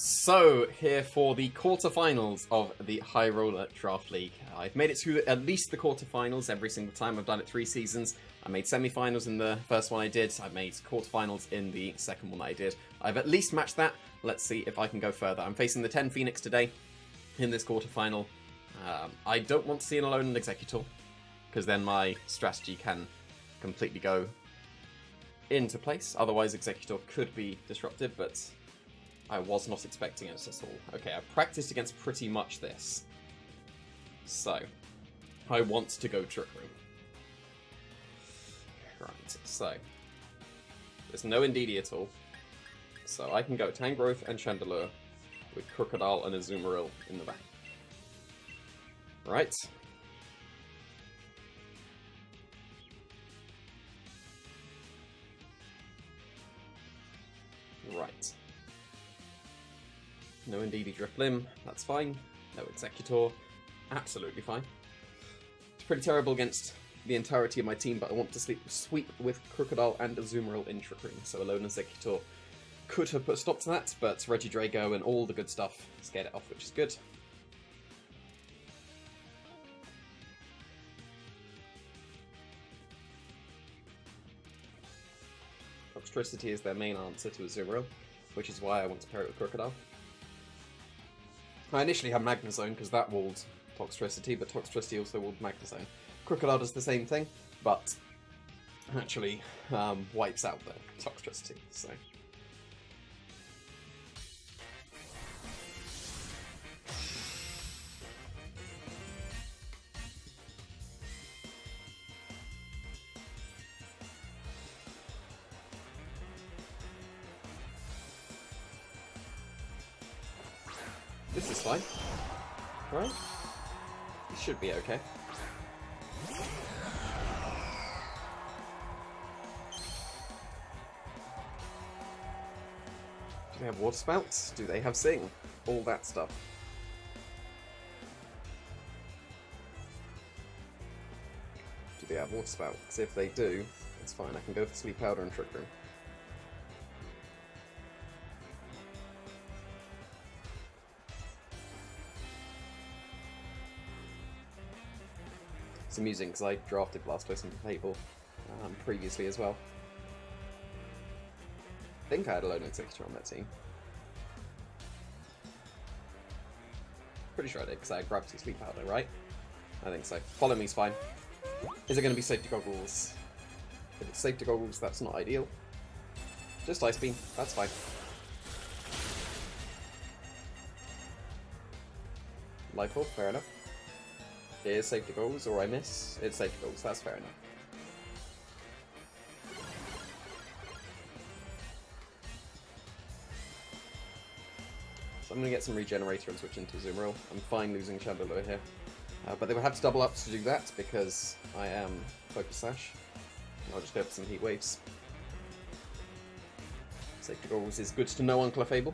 So, here for the quarterfinals of the High Roller Draft League. I've made it to at least the quarterfinals every single time. I've done it 3 seasons. I made semi-finals in the first one I did. I made quarterfinals in the second one I did. I've at least matched that. Let's see if I can go further. I'm facing the 10-Phoenix today in this quarterfinal. I don't want to see an Alone and Executor, because then my strategy can completely go into place. Otherwise, Executor could be disruptive, but I was not expecting it at all. Okay, I've practiced against pretty much this. So, I want to go Trick Room. Right, so, there's no Indeedee at all. So I can go Tangrowth and Chandelure with Crocodile and Azumarill in the back. Right. Right. No Indeedee Drifblim, that's fine. No Executor, absolutely fine. It's pretty terrible against the entirety of my team, but I want to sweep with Crocodile and Azumarill in Trick Room, so Alone Executor could have put a stop to that, but Regidrago and all the good stuff scared it off, which is good. Toxtricity is their main answer to Azumarill, which is why I want to pair it with Crocodile. I initially had Magnezone because that walled Toxtricity, but Toxtricity also walled Magnezone. Crocodile does the same thing, but actually wipes out the Toxtricity, so... This is fine, right? This should be okay. Do they have Water Spouts? Do they have Sing? All that stuff. Do they have Water Spout? Because if they do, it's fine. I can go for Sleep Powder and Trick Room. It's amusing because I drafted Blastoise into Fable previously as well. I think I had a Alone Executor on that team. Pretty sure I did because I had Gravity Sleep Powder, right? I think so. Follow Me's fine. Is it going to be Safety Goggles? If it's Safety Goggles, that's not ideal. Just Ice Beam, that's fine. Life Orb, fair enough. It is Safety Goals, or I miss. It's Safety Goals, that's fair enough. So I'm going to get some Regenerator and switch into Azumarill. I'm fine losing Chandelure here. But they will have to double up to do that, because I am Focus Sash. And I'll just go for some Heat Waves. Safety Goals is good to know on Clefable.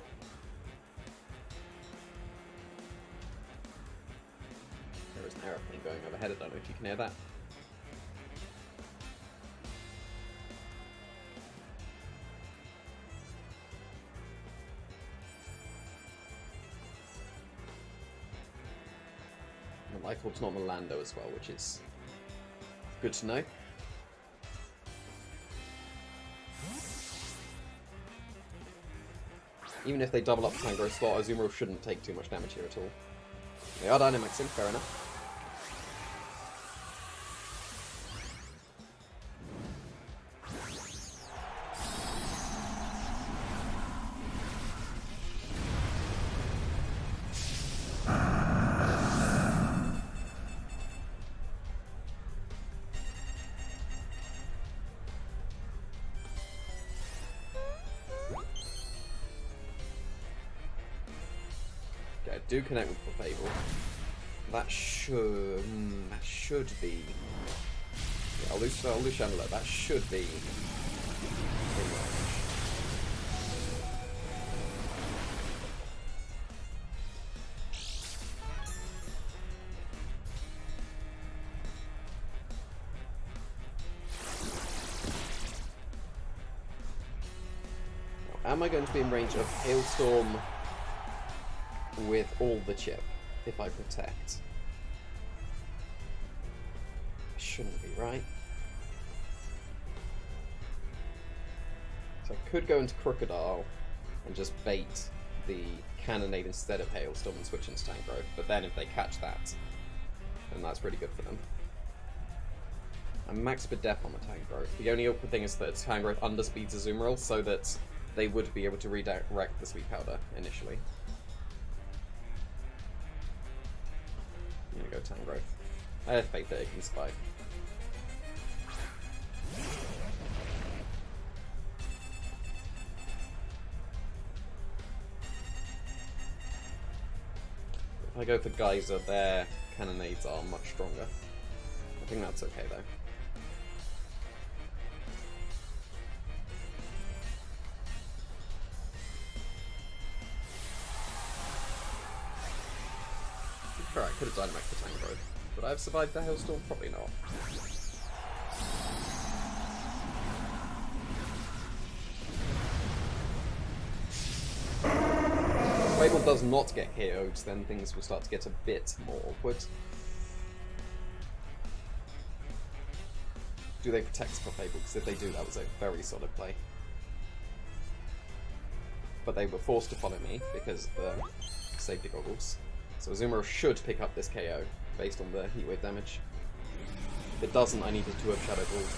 There is an aeroplane going overhead, I don't know if you can hear that. And Life Orb's not on Lando as well, which is good to know. Even if they double up Tangrowth slot, Azumarill shouldn't take too much damage here at all. They are Dynamaxing, fair enough. Okay, I do connect with Clefable. That should be. Yeah, I'll lose Chandelure. That should be. Am I going to be in range of Hailstorm with all the chip if I protect. Shouldn't be, right? So I could go into Crocodile and just bait the Cannonade instead of Hailstorm and switch into Tank Growth, but then if they catch that, then that's really good for them. I'm max for Def on the Tank Growth. The only awkward thing is that Tank Growth underspeeds Azumarill, so that they would be able to redirect the Sweet Powder initially. I'm gonna go Tank Growth. I have faith that it can survive. If I go for Geyser, their Cannonades are much stronger. I think that's okay though. Alright, I could have Dynamax for Tank Growth. Would I have survived the Hailstorm? Probably not. If Fable does not get KO'd, then things will start to get a bit more awkward. Do they protect for Fable? Because if they do, that was a very solid play. But they were forced to follow me because of the safety goggles. So Azumarill should pick up this KO based on the Heatwave damage. If it doesn't, I needed to have Shadow Balled.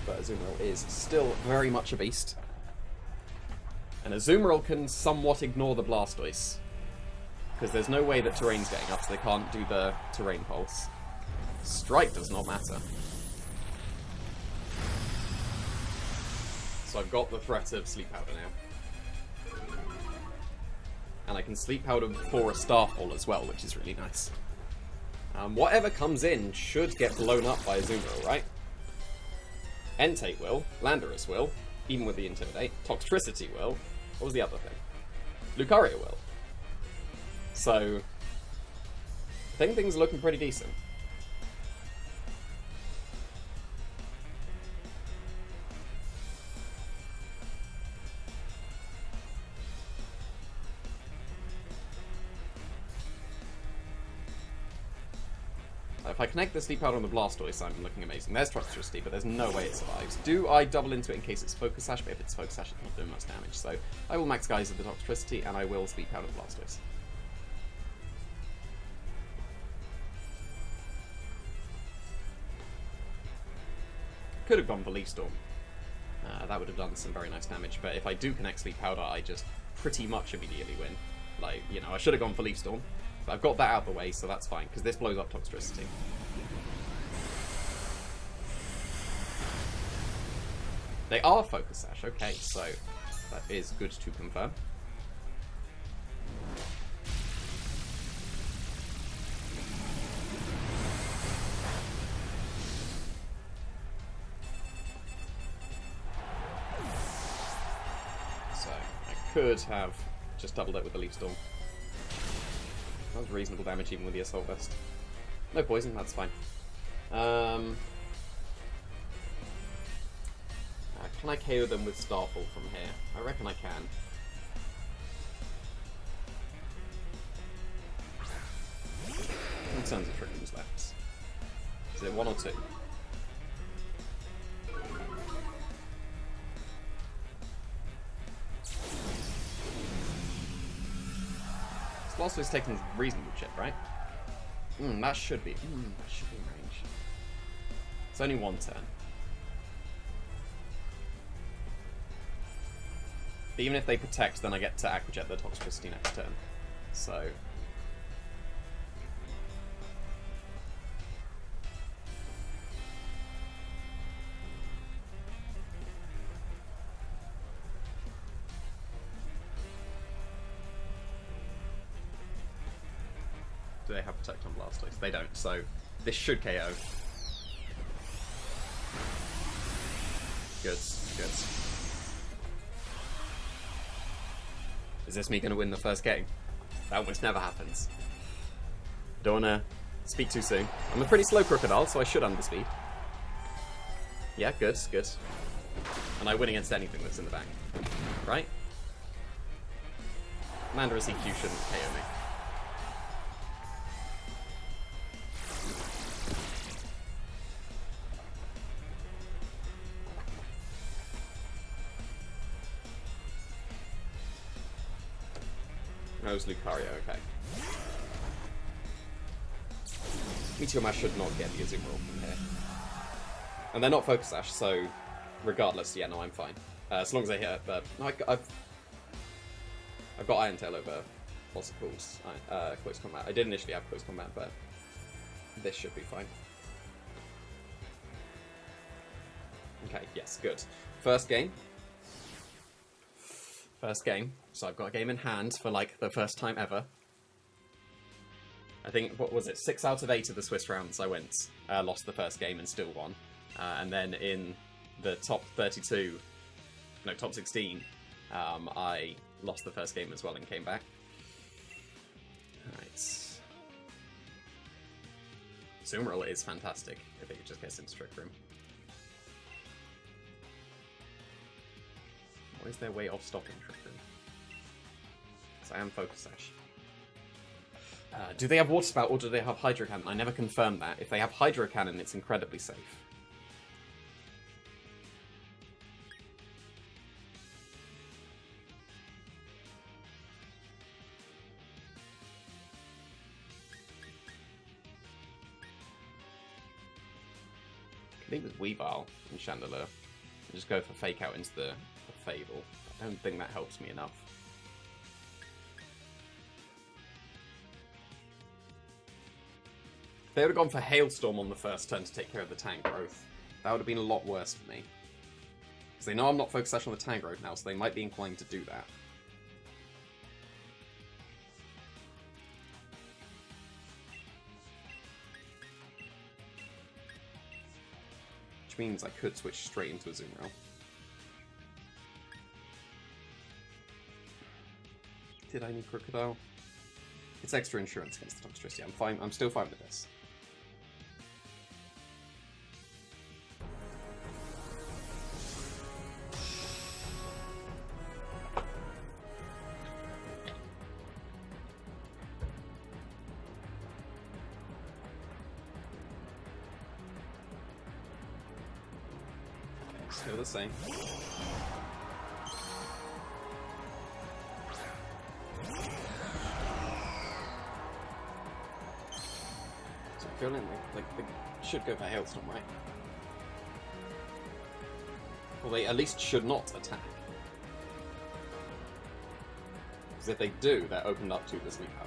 But Azumarill is still very much a beast. And Azumarill can somewhat ignore the Blastoise. Because there's no way that Terrain's getting up, so they can't do the Terrain Pulse. Strike does not matter. So I've got the threat of Sleep Powder now. And I can Sleep Powder for a Starfall as well, which is really nice. Whatever comes in should get blown up by Azumarill, right? Entei will, Landorus will, even with the Intimidate, Toxtricity will, what was the other thing? Lucario will. So, I think things are looking pretty decent. If I connect the Sleep Powder on the Blastoise, I'm looking amazing. There's Toxtricity, but there's no way it survives. Do I double into it in case it's Focus Sash? But if it's Focus Sash, it's not doing much damage. So I will max Geyser the Toxtricity, and I will Sleep Powder the Blastoise. Could have gone for Leaf Storm. That would have done some very nice damage. But if I do connect Sleep Powder, I just pretty much immediately win. Like, you know, I should have gone for Leaf Storm. But I've got that out of the way, so that's fine, because this blows up Toxtricity. They are Focus Sash, okay, so that is good to confirm. So, I could have just doubled it with the Leaf Storm. That was reasonable damage even with the Assault Vest. No poison, that's fine. Can I KO them with Starfall from here? I reckon I can. How many turns of Trick Rooms left? Is it 1 or 2? Blastoise taking reasonable chip, right? That should be. That should be in range. It's only 1 turn. But even if they protect, then I get to Aqua Jet the Toxtricity next turn. So. Do they have Protect on Blastoise? They don't, so this should KO. Good, good. Is this me going to win the first game? That almost never happens. Don't want to speak too soon. I'm a pretty slow Crocodile, so I should underspeed. Yeah, good, good. And I win against anything that's in the bank. Right? Mandarin CQ shouldn't KO me. No, it was Lucario, okay. Meteor Mash should not get the Azumarill from here. And they're not Focus Sash, so regardless, yeah, no, I'm fine. As long as I hit it, but no, I've got Iron Tail over what's it called? Close Combat. I did initially have Close Combat, but this should be fine. Okay, yes, good. First game. So I've got a game in hand for like the first time ever. I think, what was it, 6 out of 8 of the Swiss rounds I went, lost the first game and still won. And then in the top 16, I lost the first game as well and came back. Alright. Azumarill is fantastic if it just gets into Trick Room. What is their way of stopping Trick Room? Because I am Focus Sash. Do they have Water Spout or do they have Hydro Cannon? I never confirmed that. If they have Hydro Cannon, it's incredibly safe. I think with Weavile and Chandelier, and just go for Fake Out into the Fable. I don't think that helps me enough. If they would have gone for Hailstorm on the first turn to take care of the Tangrowth, that would have been a lot worse for me. Because they know I'm not Focus Sash on the Tangrowth now, so they might be inclined to do that. Which means I could switch straight into a Azumarill. Did I need Crocodile? It's extra insurance against the Toxtricity. I'm fine. I'm still fine with this. Still the same. Feeling like they should go for Hailstorm, right? Well, they at least should not attack. Because if they do, they're opened up to the Sleep Powder.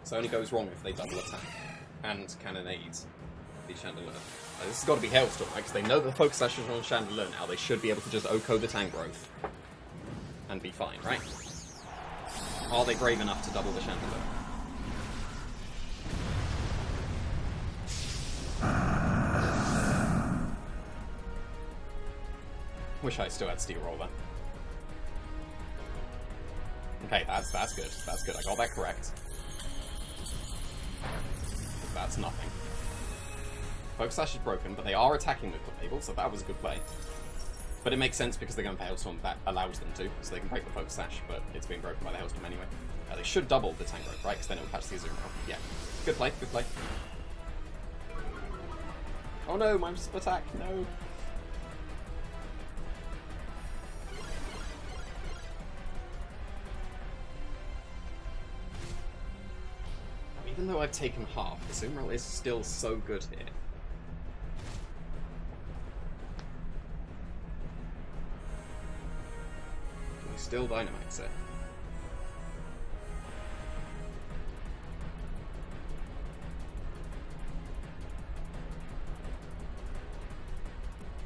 So it only goes wrong if they double attack and cannonade the Chandelier. This has got to be Hailstorm, right? Because they know the Focus Sash is on Chandelier now. They should be able to just OHKO the Tangrowth and be fine, right? Are they brave enough to double the Chandelier? Wish I still had Steel Roller. Okay, that's good. That's good. I got that correct. That's nothing. Focus Sash is broken, but they are attacking with Clefable, so that was a good play. But it makes sense because they're going for Hailstorm, that allows them to, so they can break the Focus Sash, but it's being broken by the Hailstorm anyway. They should double the Tangrowth, right? Because then it will catch the Azumarill. Yeah. Good play, good play. Oh no, my attack, no. Even though I've taken half, the Azumarill is still so good here. We still Dynamax it.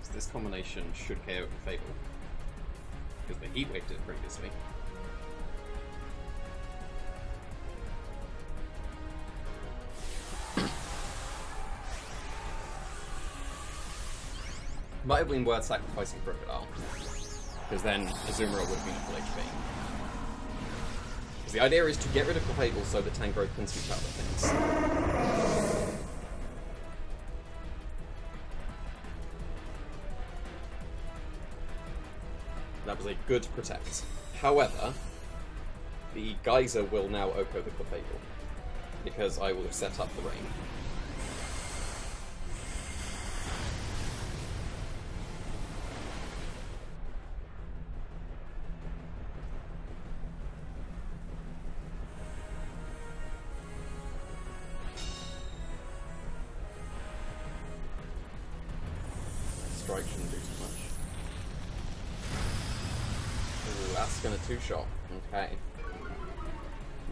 So this combination should KO the Fable. Because the Heat Wave did previously. Might have been worth sacrificing Crocodile, because then Azumarill would have been full HP. Because the idea is to get rid of Clefable so that Tangrowth can sweep out the things. That was a good protect. However, the Geyser will now Oko the Clefable, because I will have set up the rain. Strike shouldn't do too much. Ooh, that's gonna two-shot. Okay.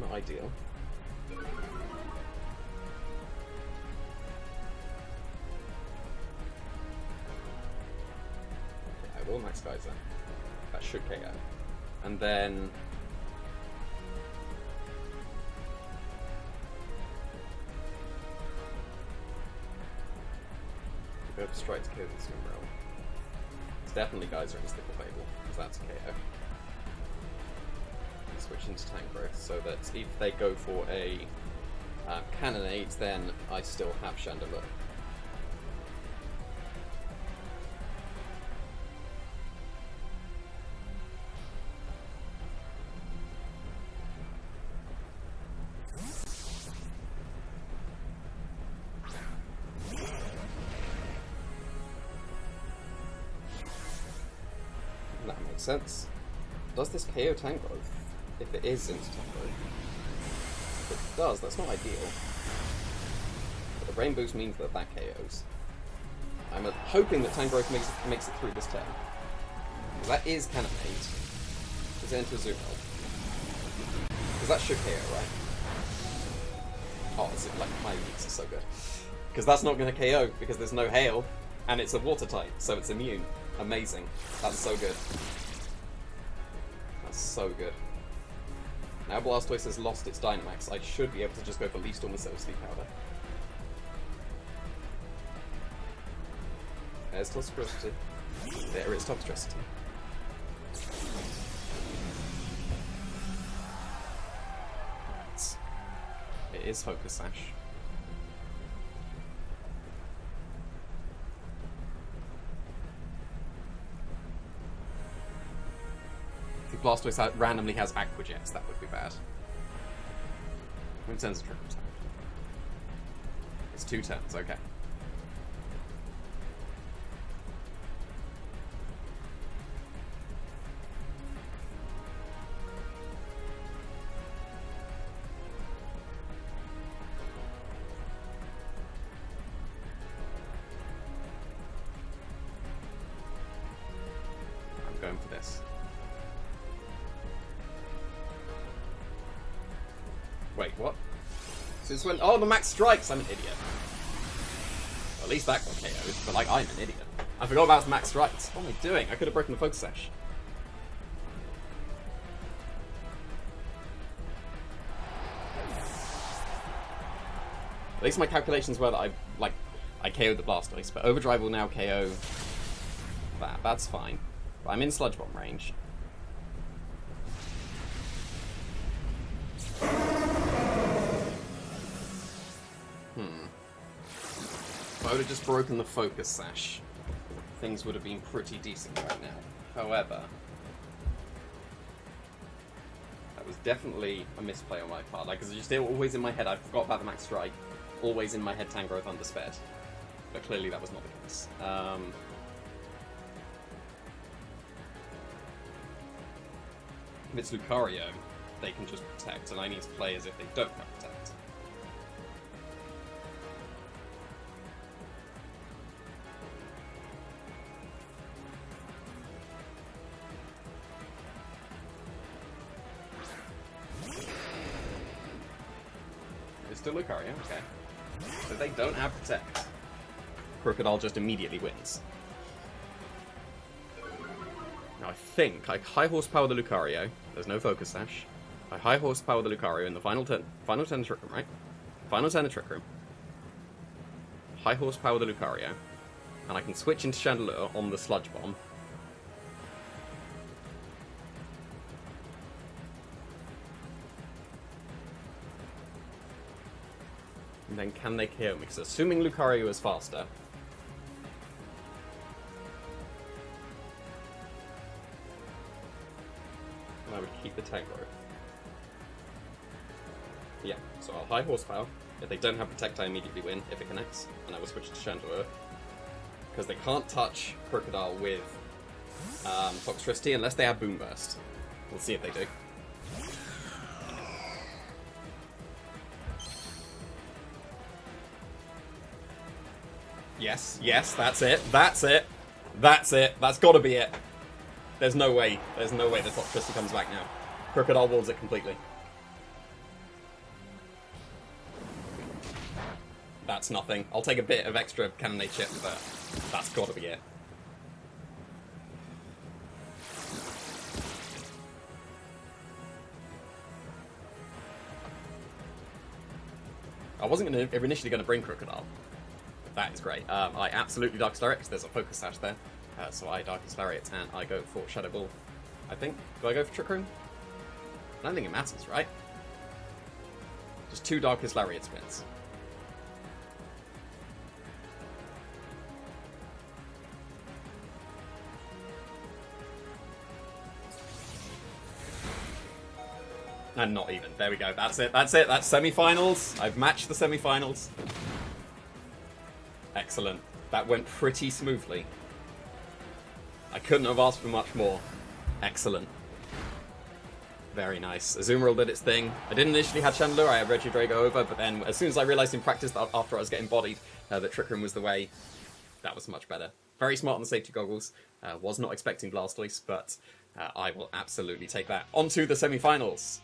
Not ideal. Okay, I will max Geyser. That should KO. And then... go for strike to kill the Azumarill. It's definitely Geyser and Stickle Fable, because that's a KO. Switch into Tangrowth, so that if they go for a Cannonade, then I still have Chandelure. That makes sense. Does this KO Tangrowth? If it is into Tangrowth. If it does, that's not ideal. But the Rain Boost means that that KOs. I'm hoping that Tangrowth makes it through this turn. That is Cannonade. Is it into Azumarill? Because that should KO, right? Oh, is it like my leaks are so good. Because that's not going to KO, because there's no Hail, and it's a Water type, so it's immune. Amazing. That's so good. That's so good. Now Blastoise has lost its Dynamax, I should be able to just go for Leaf Storm instead of Sleep Powder. There's Toxicity. There is Toxicity. It is Focus Sash. If Blastoise randomly has Aqua Jets, that would be bad. How many turns is Triple Attack? It's 2 turns, okay. I'm going for this. Wait, what? Since when? Oh, the max strikes! I'm an idiot. Well, at least that got KO'd, but like, I'm an idiot. I forgot about max strikes. What am I doing? I could have broken the Focus Sash. At least my calculations were that I KO'd the Blastoise, but Overdrive will now KO that. That's fine. But I'm in Sludge Bomb range. If I would have just broken the Focus Sash, things would have been pretty decent right now. However, that was definitely a misplay on my part. Like, it's just always in my head, I forgot about the Max Strike. Always in my head, Tangrowth undersped. But clearly that was not the case. If it's Lucario, they can just protect, and I need to play as if they don't have protect. It's still Lucario, okay. So they don't have protect. Crocodile just immediately wins. Now I think I high horsepower the Lucario. There's no Focus Sash. I high horsepower the Lucario in the final turn of Trick Room, right? Final turn of Trick Room. High horsepower the Lucario. And I can switch into Chandelure on the Sludge Bomb. And then can they KO me? Because assuming Lucario is faster... I would keep the Tangrowth. Yeah, so I'll High Horsepower. If they don't have Protect, I immediately win if it connects. And I will switch to Chandelure. Because they can't touch Crocodile with Toxtricity unless they have Boom Burst. We'll see if they do. Yes, yes, that's it. That's it. That's it. That's got to be it. There's no way. There's no way the Toxtricity comes back now. Crocodile walls it completely. That's nothing. I'll take a bit of extra Cannonade chip, but that's got to be it. I wasn't initially going to bring Crocodile. That is great. I absolutely Dark Lariat because there's a Focus Sash there. So I Darkest Lariat and I go for Shadow Ball. I think. Do I go for Trick Room? I don't think it matters, right? Just 2 Darkest Lariat spins. And not even. There we go. That's it. That's it. That's semi-finals. I've matched the semi-finals. Excellent. That went pretty smoothly. I couldn't have asked for much more. Excellent. Very nice. Azumarill did its thing. I didn't initially have Chandelure, I had Regidrago over, but then as soon as I realised in practice that after I was getting bodied that Trick Room was the way, that was much better. Very smart on the safety goggles. Was not expecting Blastoise, but I will absolutely take that. On to the semi-finals.